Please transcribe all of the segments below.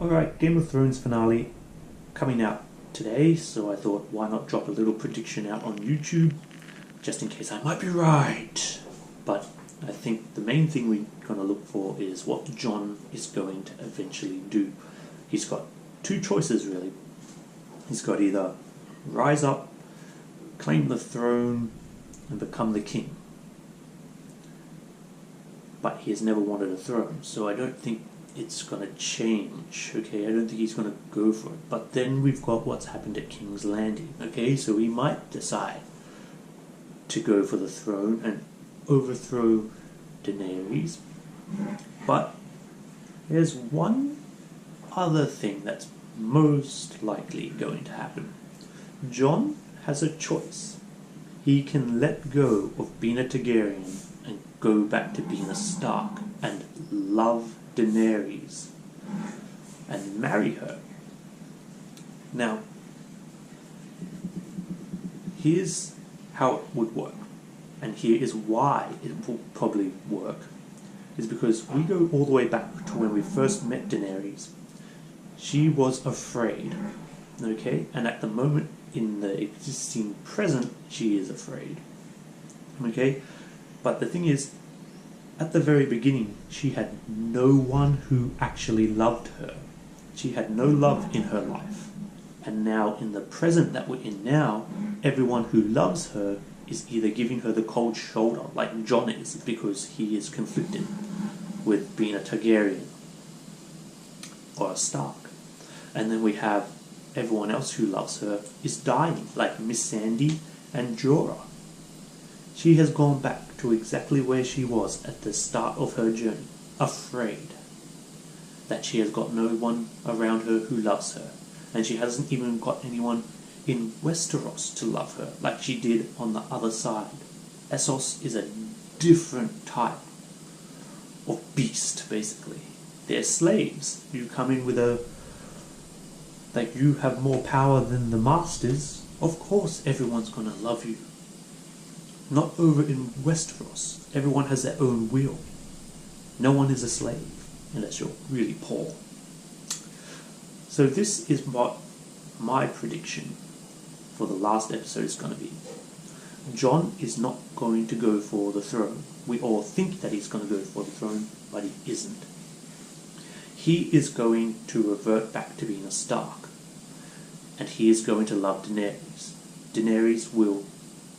Alright, Game of Thrones finale coming out today, so I thought why not drop a little prediction out on YouTube, just in case I might be right. But I think the main thing we're going to look for is what Jon is going to eventually do. He's got two choices really. He's got either rise up, claim the throne, and become the king. But he has never wanted a throne, so I don't think it's going to change, okay? I don't think he's going to go for it. But then we've got what's happened at King's Landing, okay? So he might decide to go for the throne and overthrow Daenerys. But there's one other thing that's most likely going to happen. Jon has a choice. He can let go of being a Targaryen and go back to being a Stark and love Daenerys and marry her. Now, here's how it would work, and here is why it will probably work, is because we go all the way back to when we first met Daenerys. She was afraid, okay? And at the moment in the existing present, she is afraid, okay? But the thing is, at the very beginning, she had no one who actually loved her. She had no love in her life. And now, in the present that we're in now, everyone who loves her is either giving her the cold shoulder, like Jon is, because he is conflicted with being a Targaryen or a Stark. And then we have everyone else who loves her is dying, like Missandei and Jorah. She has gone back to exactly where she was at the start of her journey, afraid that she has got no one around her who loves her, and she hasn't even got anyone in Westeros to love her like she did on the other side. Essos is a different type of beast, basically. They're slaves. You come in with like you have more power than the masters, of course everyone's gonna love you. Not over in Westeros. Everyone has their own will. No one is a slave, unless you're really poor. So this is what my prediction for the last episode is going to be. Jon is not going to go for the throne. We all think that he's going to go for the throne, but he isn't. He is going to revert back to being a Stark. And he is going to love Daenerys. Daenerys will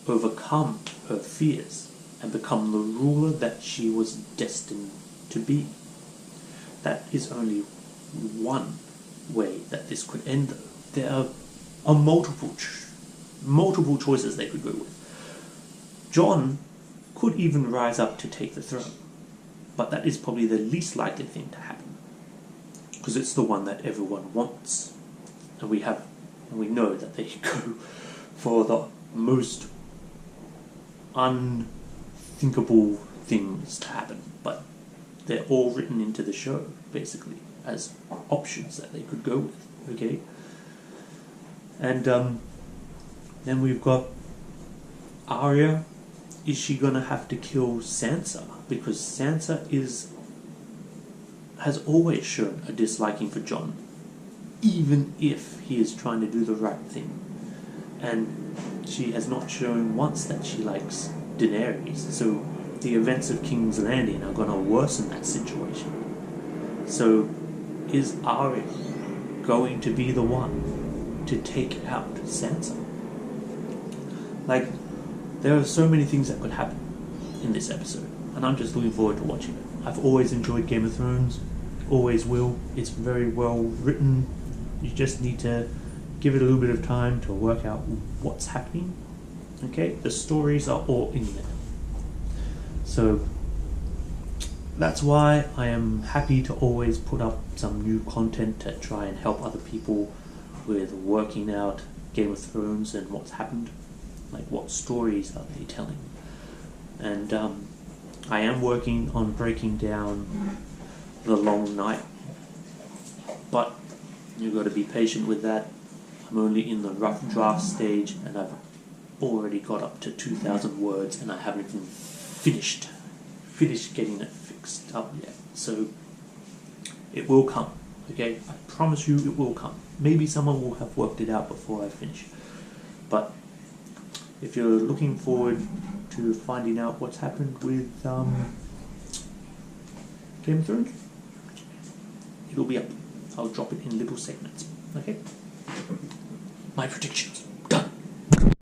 overcome her fears and become the ruler that she was destined to be. That is only one way that this could end, though. There are multiple choices they could go with. Jon could even rise up to take the throne, but that is probably the least likely thing to happen, because it's the one that everyone wants, and we know that they go for the most unthinkable things to happen, but they're all written into the show, basically, as options that they could go with, okay? And then we've got Arya. Is she gonna have to kill Sansa? Because Sansa has always shown a disliking for Jon, even if he is trying to do the right thing. And she has not shown once that she likes Daenerys, so the events of King's Landing are going to worsen that situation. So is Arya going to be the one to take out Sansa? Like, there are so many things that could happen in this episode, and I'm just looking forward to watching it. I've always enjoyed Game of Thrones, always will. It's very well written. You just need to give it a little bit of time to work out what's happening. Okay, the stories are all in there. So that's why I am happy to always put up some new content to try and help other people with working out Game of Thrones and what's happened. Like, what stories are they telling? And I am working on breaking down The Long Night, but you've got to be patient with that. I'm only in the rough draft stage, and I've already got up to 2,000 words, and I haven't even finished getting it fixed up yet. So it will come, Okay, I promise you it will come. Maybe someone will have worked it out before I finish. But if you're looking forward to finding out what's happened with Game of Thrones, it'll be up. I'll drop it in little segments. Okay? My predictions.